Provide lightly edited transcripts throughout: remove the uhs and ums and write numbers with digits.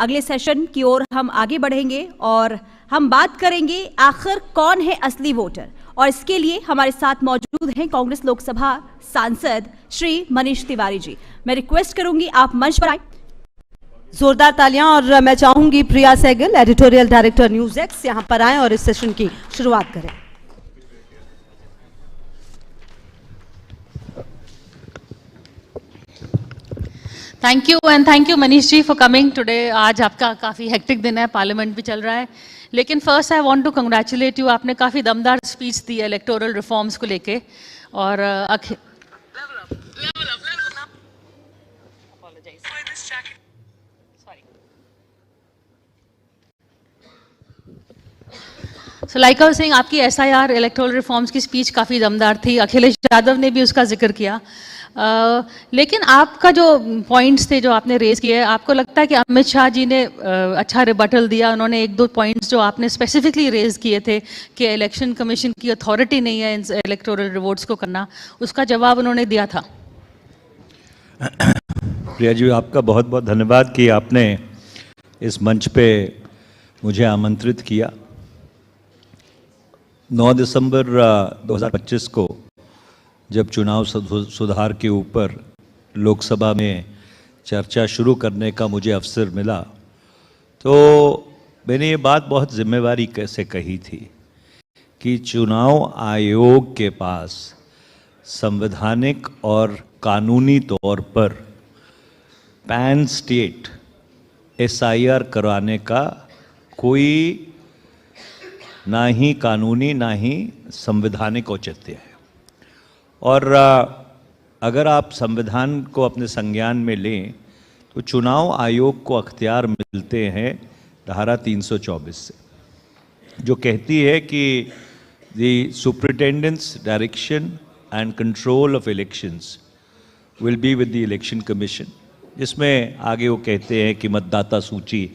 अगले सेशन की ओर हम आगे बढ़ेंगे और हम बात करेंगे आखिर कौन है असली वोटर, और इसके लिए हमारे साथ मौजूद हैं कांग्रेस लोकसभा सांसद श्री मनीष तिवारी जी। मैं रिक्वेस्ट करूंगी आप मंच पर आए। जोरदार तालियां। और मैं चाहूंगी Priya Sehgal, editorial director news X, यहां पर आएं और इस सेशन की शुरुआत करें। Thank you and thank you Manish ji for coming today. आज आपका काफ़ी हेक्टिक दिन है, पार्लियामेंट भी चल रहा है, लेकिन first I want to congratulate you. आपने काफ़ी दमदार स्पीच दी इलेक्टोरल रिफॉर्म्स को लेके और so like I was saying, आपकी एसआईआर इलेक्टोरल रिफॉर्म्स की स्पीच काफ़ी दमदार थी। अखिलेश यादव ने भी उसका जिक्र किया, लेकिन आपका जो पॉइंट्स थे जो आपने रेज किए, आपको लगता है कि अमित शाह जी ने अच्छा रिबटल दिया? उन्होंने एक दो पॉइंट्स जो आपने स्पेसिफिकली रेज किए थे कि इलेक्शन कमीशन की अथॉरिटी नहीं है इन इलेक्टोरल रिवोट्स को करना, उसका जवाब उन्होंने दिया था? प्रिया जी, आपका बहुत बहुत धन्यवाद कि आपने इस मंच पे मुझे आमंत्रित किया। 9 दिसंबर 2025 को जब चुनाव सुधार के ऊपर लोकसभा में चर्चा शुरू करने का मुझे अवसर मिला, तो मैंने ये बात बहुत जिम्मेवारी से कही थी कि चुनाव आयोग के पास संवैधानिक और कानूनी तौर पर पैन स्टेट एसआईआर कराने का कोई ना ही कानूनी ना ही संवैधानिक औचित्य है। और अगर आप संविधान को अपने संज्ञान में लें तो चुनाव आयोग को अख्तियार मिलते हैं धारा 324 से, जो कहती है कि the superintendence direction and control of elections will be with the election commission, जिसमें आगे वो कहते हैं कि मतदाता सूची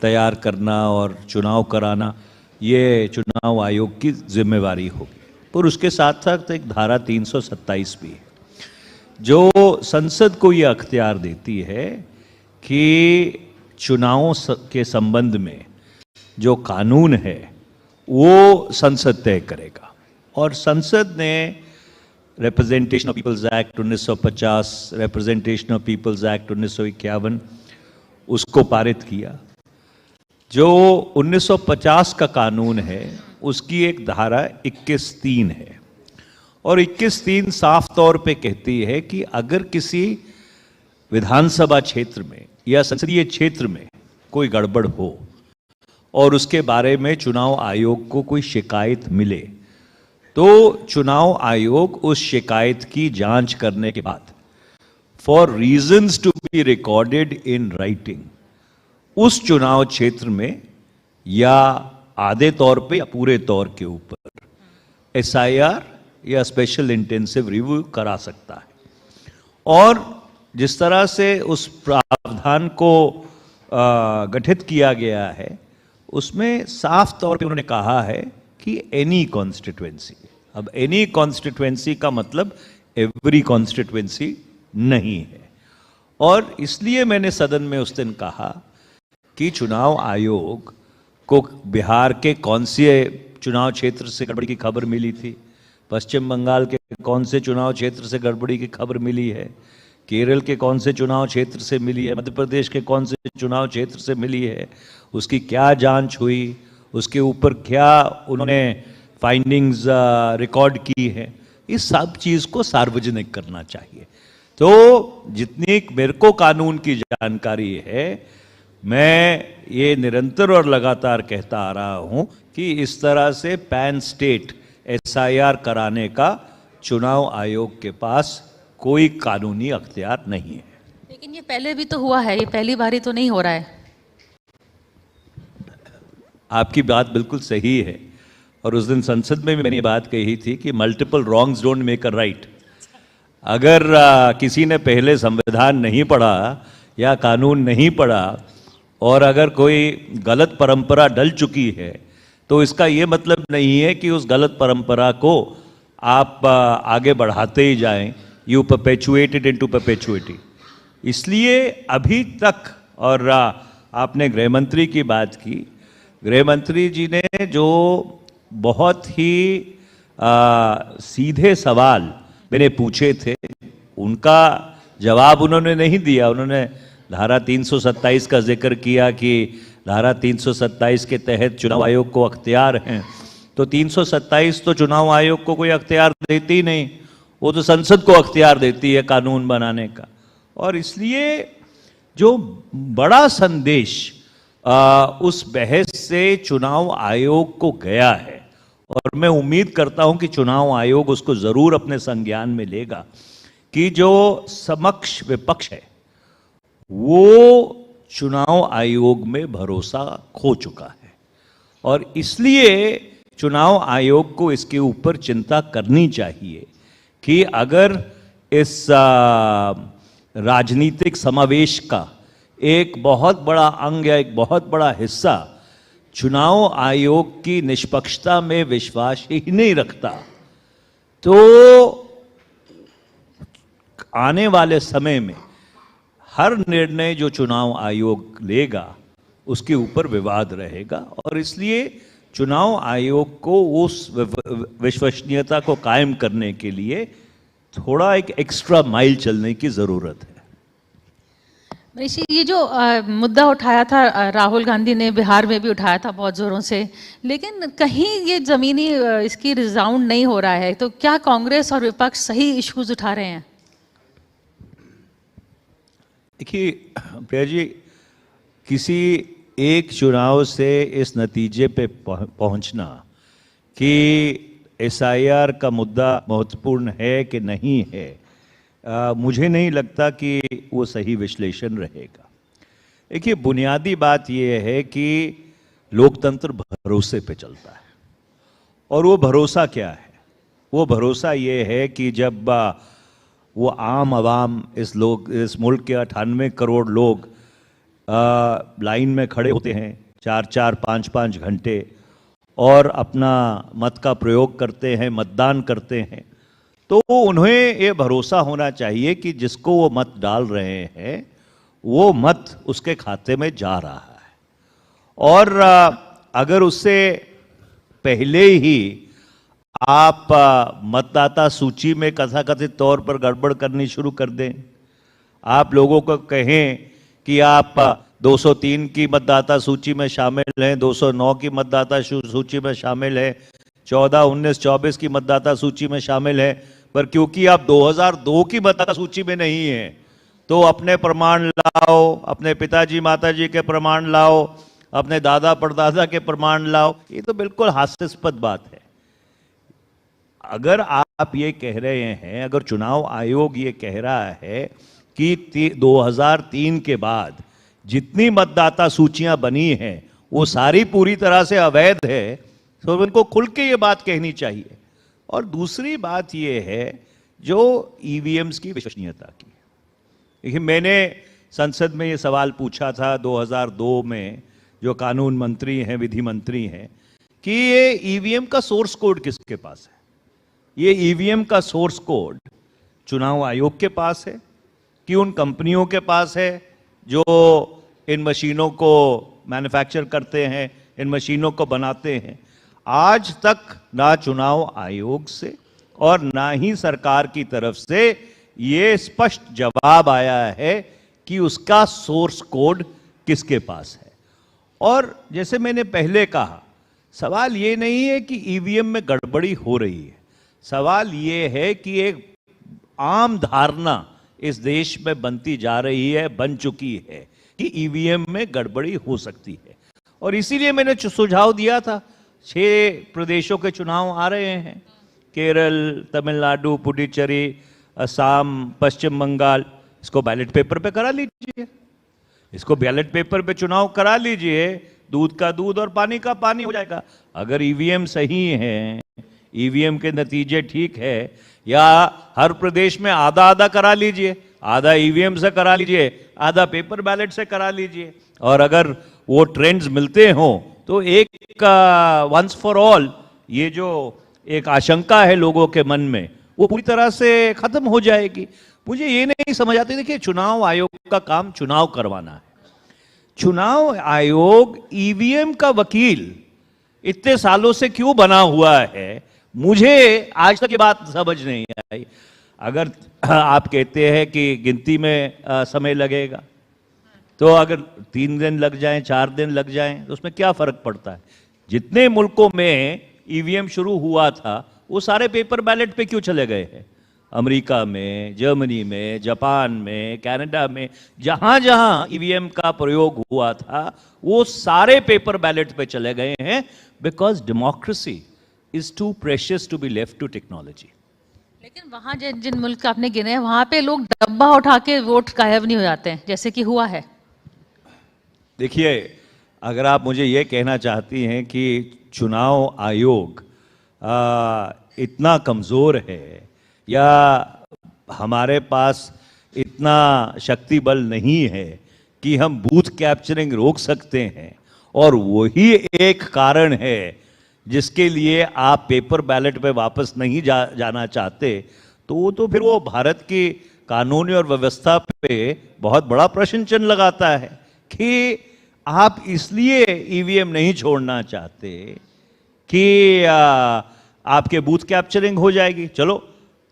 तैयार करना और चुनाव कराना ये चुनाव आयोग की जिम्मेवारी होगी। पर उसके साथ साथ एक धारा 327 भी है जो संसद को ये अख्तियार देती है कि चुनावों के संबंध में जो कानून है वो संसद तय करेगा। और संसद ने representation of people's act 1950, representation of people's act 1951 उसको पारित किया। जो 1950 का कानून है उसकी एक धारा 21(3) है, और 21(3) साफ तौर पे कहती है कि अगर किसी विधानसभा क्षेत्र में या संसदीय क्षेत्र में कोई गड़बड़ हो और उसके बारे में चुनाव आयोग को कोई शिकायत मिले, तो चुनाव आयोग उस शिकायत की जांच करने के बाद for reasons to be recorded in writing उस चुनाव क्षेत्र में या आधे तौर पे या पूरे तौर के ऊपर एसआईआर या स्पेशल इंटेंसिव रिव्यू करा सकता है। और जिस तरह से उस प्रावधान को गठित किया गया है उसमें साफ तौर पे उन्होंने कहा है कि एनी कॉन्स्टिट्यूएंसी। अब एनी कॉन्स्टिट्यूएंसी का मतलब एवरी कॉन्स्टिट्यूएंसी नहीं है, और इसलिए मैंने सदन में उस दिन कहा कि चुनाव आयोग को बिहार के कौन से चुनाव क्षेत्र से गड़बड़ी की खबर मिली थी, पश्चिम बंगाल के कौन से चुनाव क्षेत्र से गड़बड़ी की खबर मिली है, केरल के कौन से चुनाव क्षेत्र से मिली है, मध्य प्रदेश के कौन से चुनाव क्षेत्र से मिली है, उसकी क्या जांच हुई, उसके ऊपर क्या उन्होंने फाइंडिंग्स रिकॉर्ड की है, इस सब चीज़ को सार्वजनिक करना चाहिए। तो जितनी मेरे को कानून की जानकारी है, मैं ये निरंतर और लगातार कहता आ रहा हूं कि इस तरह से पैन स्टेट एसआईआर कराने का चुनाव आयोग के पास कोई कानूनी अख्तियार नहीं है। लेकिन ये पहले भी तो हुआ है, ये पहली बारी तो नहीं हो रहा है। आपकी बात बिल्कुल सही है, और उस दिन संसद में भी मैंने बात कही थी कि multiple wrongs don't make a right. अगर किसी ने पहले संविधान नहीं पढ़ा या कानून नहीं पढ़ा और अगर कोई गलत परंपरा डल चुकी है, तो इसका ये मतलब नहीं है कि उस गलत परंपरा को आप आगे बढ़ाते ही जाएं। You perpetuate it into perpetuity. इसलिए अभी तक, और आपने गृह मंत्री की बात की। गृह मंत्री जी ने जो बहुत ही सीधे सवाल मैंने पूछे थे, उनका जवाब उन्होंने नहीं दिया। उन्होंने धारा 327 का जिक्र किया कि धारा 327 के तहत चुनाव आयोग को अख्तियार हैं। तो 327 तो चुनाव आयोग को कोई अख्तियार देती ही नहीं, वो तो संसद को अख्तियार देती है कानून बनाने का। और इसलिए जो बड़ा संदेश उस बहस से चुनाव आयोग को गया है, और मैं उम्मीद करता हूं कि चुनाव आयोग उसको जरूर अपने संज्ञान में लेगा, कि जो समक्ष विपक्ष है वो चुनाव आयोग में भरोसा खो चुका है। और इसलिए चुनाव आयोग को इसके ऊपर चिंता करनी चाहिए कि अगर इस राजनीतिक समावेश का एक बहुत बड़ा अंग या एक बहुत बड़ा हिस्सा चुनाव आयोग की निष्पक्षता में विश्वास ही नहीं रखता, तो आने वाले समय में हर निर्णय जो चुनाव आयोग लेगा उसके ऊपर विवाद रहेगा। और इसलिए चुनाव आयोग को उस विश्वसनीयता को कायम करने के लिए थोड़ा एक एक्स्ट्रा माइल चलने की जरूरत है। मनीष जी, ये जो मुद्दा उठाया था राहुल गांधी ने, बिहार में भी उठाया था बहुत जोरों से, लेकिन कहीं ये जमीनी इसकी रिजाउंड नहीं हो रहा है। तो क्या कांग्रेस और विपक्ष सही इश्यूज उठा रहे हैं? देखिए प्रिया जी, किसी एक चुनाव से इस नतीजे पे पहुंचना कि एसआईआर का मुद्दा महत्वपूर्ण है कि नहीं है, मुझे नहीं लगता कि वो सही विश्लेषण रहेगा। देखिए, बुनियादी बात ये है कि लोकतंत्र भरोसे पे चलता है। और वो भरोसा क्या है? वो भरोसा ये है कि जब वो आम आवाम, इस मुल्क के 98 करोड़ लोग लाइन में खड़े होते हैं 4-4, 5-5 घंटे और अपना मत का प्रयोग करते हैं, मतदान करते हैं, तो उन्हें ये भरोसा होना चाहिए कि जिसको वो मत डाल रहे हैं वो मत उसके खाते में जा रहा है। और अगर उससे पहले ही आप मतदाता सूची में कथाकथित तौर पर गड़बड़ करनी शुरू कर दें, आप लोगों को कहें कि आप 203 की मतदाता सूची में शामिल हैं, 209 की मतदाता सूची में शामिल हैं, 14, 19, 24 की मतदाता सूची में शामिल हैं, पर क्योंकि आप 2002 की मतदाता सूची में नहीं हैं तो अपने प्रमाण लाओ, अपने पिताजी माताजी के प्रमाण लाओ, अपने दादा परदादा के प्रमाण लाओ। ये तो बिल्कुल हास्यास्पद बात है। अगर आप ये कह रहे हैं, अगर चुनाव आयोग ये कह रहा है कि 2003 के बाद जितनी मतदाता सूचियां बनी हैं वो सारी पूरी तरह से अवैध है, तो उनको खुल के ये बात कहनी चाहिए। और दूसरी बात ये है जो ईवीएम्स की विश्वसनीयता की। देखिए, मैंने संसद में ये सवाल पूछा था 2002 में, जो कानून मंत्री हैं, विधि मंत्री हैं, कि ये ईवीएम का सोर्स कोड किसके पास है? ये ईवीएम का सोर्स कोड चुनाव आयोग के पास है कि उन कंपनियों के पास है जो इन मशीनों को मैन्युफैक्चर करते हैं, इन मशीनों को बनाते हैं? आज तक ना चुनाव आयोग से और ना ही सरकार की तरफ से ये स्पष्ट जवाब आया है कि उसका सोर्स कोड किसके पास है। और जैसे मैंने पहले कहा, सवाल ये नहीं है कि ईवीएम में गड़बड़ी हो रही है, सवाल ये है कि एक आम धारणा इस देश में बनती जा रही है, बन चुकी है कि ईवीएम में गड़बड़ी हो सकती है। और इसीलिए मैंने सुझाव दिया था, 6 प्रदेशों के चुनाव आ रहे हैं, केरल, तमिलनाडु, पुडुचेरी, असम, पश्चिम बंगाल, इसको बैलेट पेपर पे करा लीजिए, इसको बैलेट पेपर पे चुनाव करा लीजिए, दूध का दूध और पानी का पानी हो जाएगा। अगर ईवीएम सही है, ईवीएम के नतीजे ठीक है, या हर प्रदेश में आधा आधा करा लीजिए, आधा ईवीएम से करा लीजिए, आधा पेपर बैलेट से करा लीजिए। और अगर वो ट्रेंड्स मिलते हों तो एक वंस फॉर ऑल ये जो एक आशंका है लोगों के मन में, वो पूरी तरह से खत्म हो जाएगी। मुझे ये नहीं समझ आती, देखिए चुनाव आयोग का काम चुनाव करवाना है। चुनाव आयोग ईवीएम का वकील इतने सालों से क्यों बना हुआ है, मुझे आज तक ये बात समझ नहीं आई। अगर आप कहते हैं कि गिनती में समय लगेगा, तो अगर 3 दिन लग जाएं, 4 दिन लग जाएं, तो उसमें क्या फर्क पड़ता है? जितने मुल्कों में ईवीएम शुरू हुआ था वो सारे पेपर बैलेट पे क्यों चले गए हैं? अमेरिका में, जर्मनी में, जापान में, कनाडा में, जहां जहां ईवीएम का प्रयोग हुआ था वो सारे पेपर बैलेट पे चले गए हैं, because democracy is too precious to be left to technology. लेकिन वहां जिन जिन मुल्क आपने गिने हैं वहां पे लोग डब्बा उठा के वोट गायब नहीं हो जाते हैं, जैसे कि हुआ है। देखिए, अगर आप मुझे ये कहना चाहती हैं कि चुनाव आयोग इतना कमज़ोर है या हमारे पास इतना शक्ति बल नहीं है कि हम बूथ कैप्चरिंग रोक सकते हैं, और वही एक कारण है जिसके लिए आप पेपर बैलेट पे वापस नहीं जाना चाहते, तो फिर वो भारत की कानूनी और व्यवस्था पे बहुत बड़ा प्रश्न चिन्ह लगाता है कि आप इसलिए ईवीएम नहीं छोड़ना चाहते कि आपके बूथ कैप्चरिंग हो जाएगी। चलो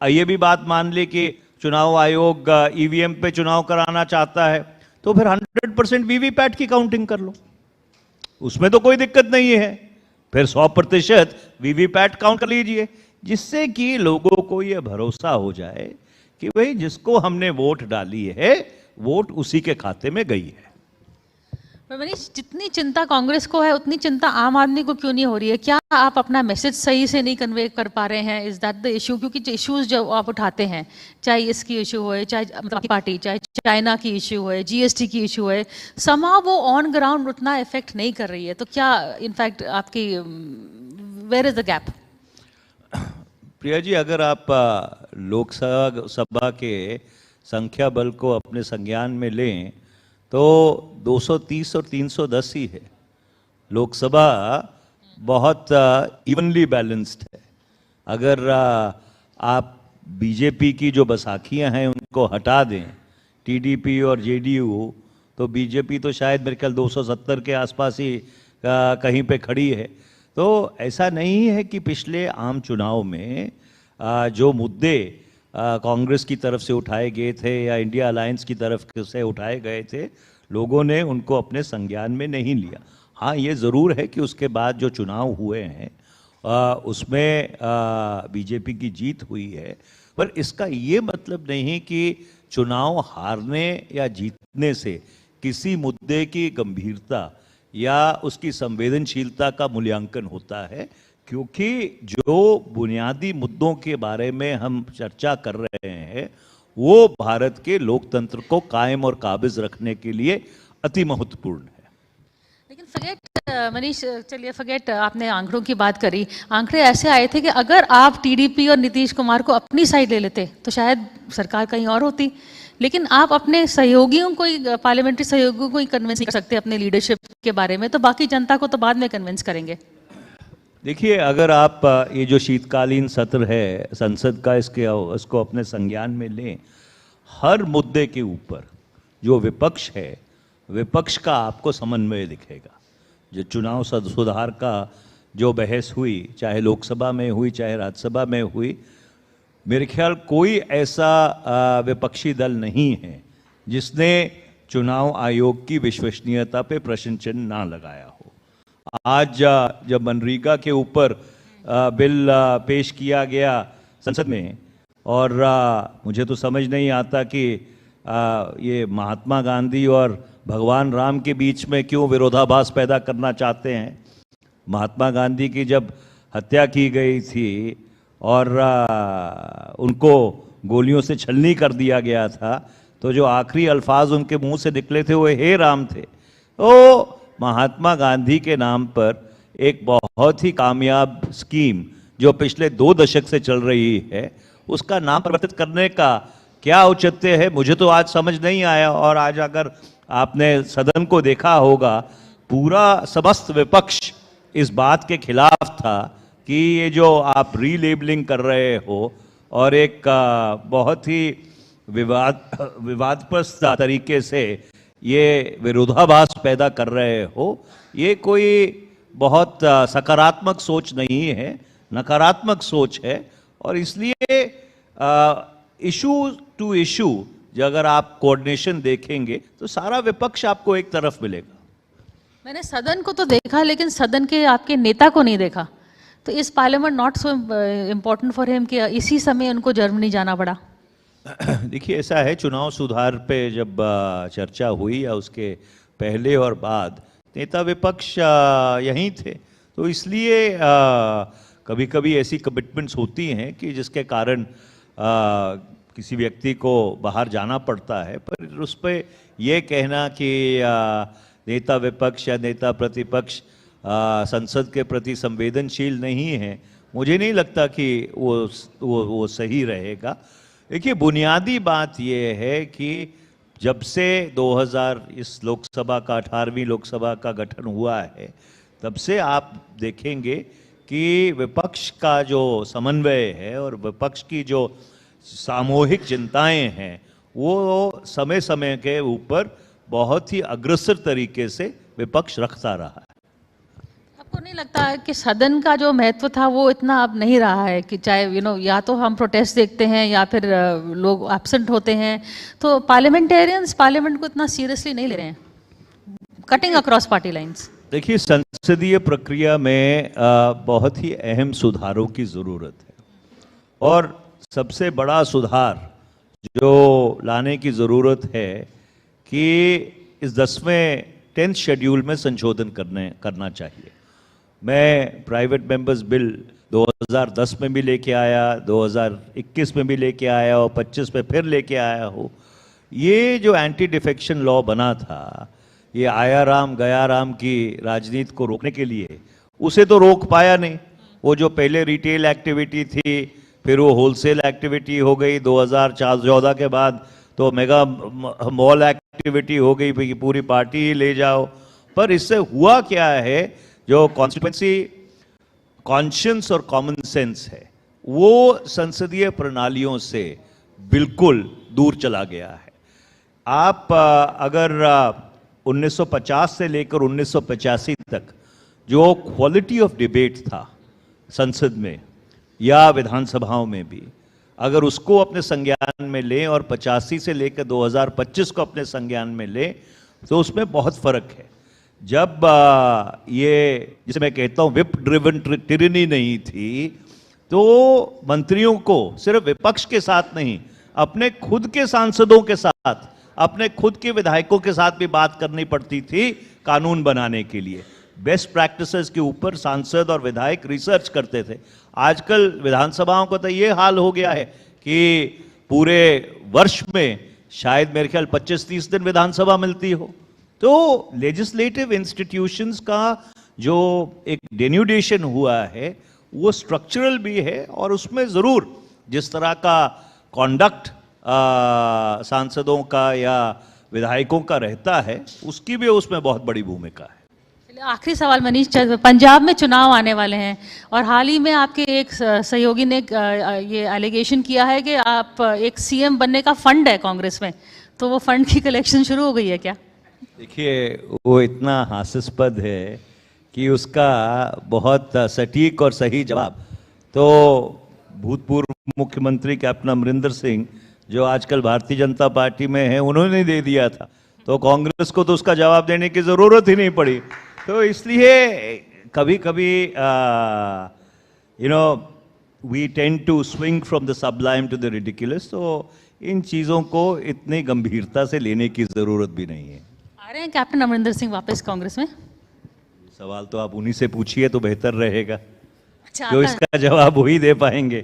ये भी बात मान ले कि चुनाव आयोग ईवीएम पे चुनाव कराना चाहता है, तो फिर 100% वीवीपैट की काउंटिंग कर लो, उसमें तो कोई दिक्कत नहीं है। फिर 100% वीवीपैट काउंट कर लीजिए, जिससे कि लोगों को यह भरोसा हो जाए कि भाई जिसको हमने वोट डाली है वोट उसी के खाते में गई है। मनीष, जितनी चिंता कांग्रेस को है उतनी चिंता आम आदमी को क्यों नहीं हो रही है? क्या आप अपना मैसेज सही से नहीं कन्वे कर पा रहे हैं? Is that the issue? क्योंकि जो इश्यूज जो आप उठाते हैं, चाहे इसकी इशू हो, चाहे मतलब आपकी पार्टी, चाहे चाइना की इशू है, जीएसटी की इशू है, समाव वो ऑन ग्राउंड उतना इफेक्ट नहीं कर रही है। तो क्या इनफैक्ट आपकी where is the gap? Priya ji, अगर आप लोकसभा के संख्या बल को अपने संज्ञान में लें तो 230 और 310 ही है। लोकसभा बहुत इवनली बैलेंस्ड है। अगर आप बीजेपी की जो बसाखियां हैं उनको हटा दें, टीडीपी और जेडीयू, तो बीजेपी तो शायद मेरे ख्याल 270 के आसपास ही कहीं पे खड़ी है। तो ऐसा नहीं है कि पिछले आम चुनाव में जो मुद्दे कांग्रेस की तरफ से उठाए गए थे या इंडिया अलायंस की तरफ से उठाए गए थे, लोगों ने उनको अपने संज्ञान में नहीं लिया। हाँ, ये ज़रूर है कि उसके बाद जो चुनाव हुए हैं उसमें बीजेपी की जीत हुई है, पर इसका ये मतलब नहीं कि चुनाव हारने या जीतने से किसी मुद्दे की गंभीरता या उसकी संवेदनशीलता का मूल्यांकन होता है, क्योंकि जो बुनियादी मुद्दों के बारे में हम चर्चा कर रहे हैं वो भारत के लोकतंत्र को कायम और काबिज रखने के लिए अति महत्वपूर्ण है। लेकिन फॉरगेट मनीष, चलिए फॉरगेट, आपने आंकड़ों की बात करी। आंकड़े ऐसे आए थे कि अगर आप टीडीपी और नीतीश कुमार को अपनी साइड ले लेते तो शायद सरकार कहीं और होती, लेकिन आप अपने सहयोगियों को ही, पार्लियामेंट्री सहयोगियों को ही कन्विंस कर सकते अपने लीडरशिप के बारे में, तो बाकी जनता को तो बाद में कन्विंस करेंगे। देखिए, अगर आप ये जो शीतकालीन सत्र है संसद का, इसको अपने संज्ञान में लें, हर मुद्दे के ऊपर जो विपक्ष है, विपक्ष का आपको समन्वय दिखेगा। जो चुनाव सुधार का जो बहस हुई, चाहे लोकसभा में हुई चाहे राज्यसभा में हुई, मेरे ख्याल कोई ऐसा विपक्षी दल नहीं है जिसने चुनाव आयोग की विश्वसनीयता पे प्रश्न चिन्ह ना लगाया हो। आज जब मनरेगा के ऊपर बिल पेश किया गया संसद में, और मुझे तो समझ नहीं आता कि ये महात्मा गांधी और भगवान राम के बीच में क्यों विरोधाभास पैदा करना चाहते हैं। महात्मा गांधी की जब हत्या की गई थी और उनको गोलियों से छलनी कर दिया गया था, तो जो आखिरी अल्फाज उनके मुंह से निकले थे वो हे राम थे। तो महात्मा गांधी के नाम पर एक बहुत ही कामयाब स्कीम जो पिछले 2 दशक से चल रही है, उसका नाम परिवर्तित करने का क्या औचित्य है, मुझे तो आज समझ नहीं आया। और आज अगर आपने सदन को देखा होगा, पूरा समस्त विपक्ष इस बात के खिलाफ था कि ये जो आप रीलेबलिंग कर रहे हो और एक बहुत ही विवादप्रस्त तरीके से ये विरोधाभास पैदा कर रहे हो, ये कोई बहुत सकारात्मक सोच नहीं है, नकारात्मक सोच है। और इसलिए इशू टू इशू अगर आप कोऑर्डिनेशन देखेंगे तो सारा विपक्ष आपको एक तरफ मिलेगा। मैंने सदन को तो देखा लेकिन सदन के आपके नेता को नहीं देखा, तो इस parliament not so important for him कि इसी समय उनको जर्मनी जाना पड़ा। देखिए, ऐसा है, चुनाव सुधार पे जब चर्चा हुई या उसके पहले और बाद नेता विपक्ष यहीं थे, तो इसलिए कभी कभी ऐसी कमिटमेंट्स होती हैं कि जिसके कारण किसी व्यक्ति को बाहर जाना पड़ता है। पर उस पर यह कहना कि नेता विपक्ष या नेता प्रतिपक्ष संसद के प्रति संवेदनशील नहीं है, मुझे नहीं लगता कि वो सही रहेगा। देखिए, बुनियादी बात यह है कि जब से 2000 इस लोकसभा का 18वीं लोकसभा का गठन हुआ है, तब से आप देखेंगे कि विपक्ष का जो समन्वय है और विपक्ष की जो सामूहिक चिंताएं हैं, वो समय समय के ऊपर बहुत ही अग्रसर तरीके से विपक्ष रखता रहा है। आपको नहीं लगता है कि सदन का जो महत्व था वो इतना अब नहीं रहा है कि चाहे या तो हम प्रोटेस्ट देखते हैं या फिर लोग एब्सेंट होते हैं, तो पार्लियामेंटेरियंस पार्लियामेंट को इतना सीरियसली नहीं ले रहे हैं, कटिंग अक्रॉस पार्टी लाइंस। देखिए, संसदीय प्रक्रिया में बहुत ही अहम सुधारों की ज़रूरत है, और सबसे बड़ा सुधार जो लाने की ज़रूरत है कि इस 10th शेड्यूल में संशोधन करना चाहिए। मैं प्राइवेट मेंबर्स बिल 2010 में भी लेके आया, 2021 में भी लेके आया और 25 में फिर लेके आया हूँ। ये जो एंटी डिफेक्शन लॉ बना था, ये आया राम गया राम की राजनीति को रोकने के लिए, उसे तो रोक पाया नहीं। वो जो पहले रिटेल एक्टिविटी थी, फिर वो होलसेल एक्टिविटी हो गई, 2014 के बाद तो मेगा मॉल एक्टिविटी हो गई, कि पूरी पार्टी ही ले जाओ। पर इससे हुआ क्या है, जो कॉन्स्टिट्यूएंसी कॉन्शियंस और कॉमन सेंस है, वो संसदीय प्रणालियों से बिल्कुल दूर चला गया है। आप अगर 1950 से लेकर 1985 तक जो क्वालिटी ऑफ डिबेट था संसद में या विधानसभाओं में भी, अगर उसको अपने संज्ञान में लें और 85 से लेकर 2025 को अपने संज्ञान में लें, तो उसमें बहुत फर्क है। जब ये, जिसे मैं कहता हूं, विप ड्रिवन टिरनी नहीं थी, तो मंत्रियों को सिर्फ विपक्ष के साथ नहीं, अपने खुद के सांसदों के साथ, अपने खुद के विधायकों के साथ भी बात करनी पड़ती थी कानून बनाने के लिए। बेस्ट प्रैक्टिसेस के ऊपर सांसद और विधायक रिसर्च करते थे। आजकल विधानसभाओं का तो ये हाल हो गया है कि पूरे वर्ष में शायद मेरे ख्याल 25-30 दिन विधानसभा मिलती हो। तो लेजिस्लेटिव इंस्टीट्यूशंस का जो एक डेन्यूडेशन हुआ है, वो स्ट्रक्चरल भी है, और उसमें ज़रूर जिस तरह का कॉन्डक्ट सांसदों का या विधायकों का रहता है, उसकी भी उसमें बहुत बड़ी भूमिका है। आखिरी सवाल मनीष, पंजाब में चुनाव आने वाले हैं और हाल ही में आपके एक सहयोगी ने ये एलिगेशन किया है कि आप एक सीएम बनने का फंड है कांग्रेस में, तो वो फंड की कलेक्शन शुरू हो गई है क्या? देखिए, वो इतना हास्यास्पद है कि उसका बहुत सटीक और सही जवाब तो भूतपूर्व मुख्यमंत्री कैप्टन अमरिंदर सिंह, जो आजकल भारतीय जनता पार्टी में है, उन्होंने दे दिया था। तो कांग्रेस को तो उसका जवाब देने की ज़रूरत ही नहीं पड़ी। तो इसलिए कभी कभी we tend to swing from the sublime to the ridiculous. तो इन चीज़ों को इतनी गंभीरता से लेने की ज़रूरत भी नहीं है। आ रहे हैं कैप्टन अमरिंदर सिंह वापस कांग्रेस में? सवाल तो आप उन्हीं से पूछिए तो बेहतर रहेगा, अच्छा, जो इसका जवाब वही दे पाएंगे।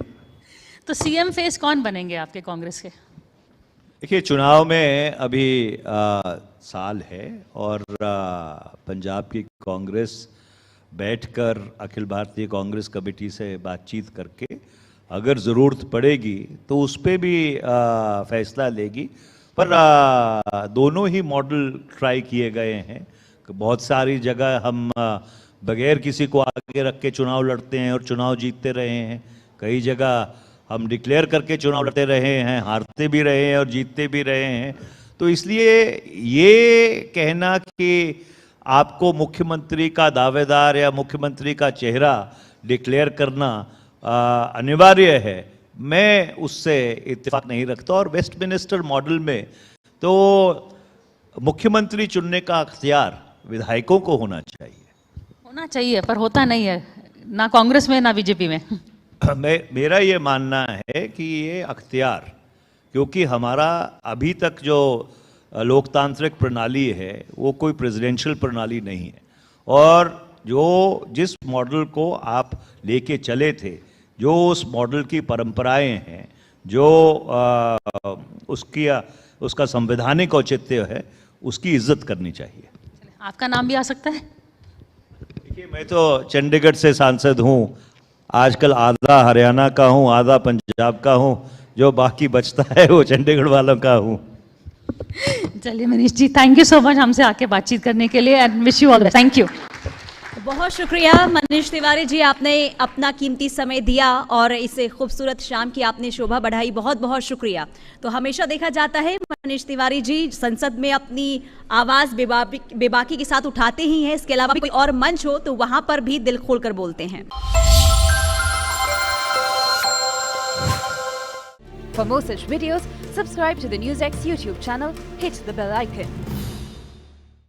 तो सीएम फेस कौन बनेंगे आपके कांग्रेस के? देखिए, चुनाव में अभी साल है, और पंजाब की कांग्रेस बैठकर अखिल भारतीय कांग्रेस कमेटी से बातचीत करके अगर ज़रूरत पड़ेगी तो उस पर भी फैसला लेगी। पर दोनों ही मॉडल ट्राई किए गए हैं। बहुत सारी जगह हम बगैर किसी को आगे रख के चुनाव लड़ते हैं और चुनाव जीतते रहे हैं। कई जगह हम डिक्लेयर करके चुनाव लड़ते रहे हैं, हारते भी रहे हैं और जीतते भी रहे हैं। तो इसलिए ये कहना कि आपको मुख्यमंत्री का दावेदार या मुख्यमंत्री का चेहरा डिक्लेयर करना अनिवार्य है, मैं उससे इत्तेफाक नहीं रखता। और वेस्टमिनिस्टर मॉडल में तो मुख्यमंत्री चुनने का अख्तियार विधायकों को होना चाहिए, पर होता नहीं है, ना कांग्रेस में ना बीजेपी में। मेरा ये मानना है कि ये अख्तियार, क्योंकि हमारा अभी तक जो लोकतांत्रिक प्रणाली है वो कोई प्रेसिडेंशियल प्रणाली नहीं है, और जिस मॉडल को आप लेके चले थे, जो उस मॉडल की परंपराएं हैं, जो उसका संवैधानिक औचित्य है, उसकी इज्जत करनी चाहिए। आपका नाम भी आ सकता है। देखिए, मैं तो चंडीगढ़ से सांसद हूँ, आजकल आधा हरियाणा का हूँ, आधा पंजाब का हूँ, जो बाकी बचता है वो चंडीगढ़ वालों का हूँ। चलिए Manish ji, thank you so much हमसे आके बातचीत करने के लिए, and wish you all the best. Thank you. बहुत शुक्रिया मनीष तिवारी जी, आपने अपना कीमती समय दिया और इस खूबसूरत शाम की आपने शोभा बढ़ाई। बहुत बहुत शुक्रिया। तो हमेशा देखा जाता है मनीष तिवारी जी संसद में अपनी आवाज़ बेबाकी के साथ उठाते ही हैं, इसके अलावा भी कोई और मंच हो तो वहाँ पर भी दिल खोलकर बोलते हैं। For more such videos, subscribe to the NewsX YouTube channel, hit the bell icon.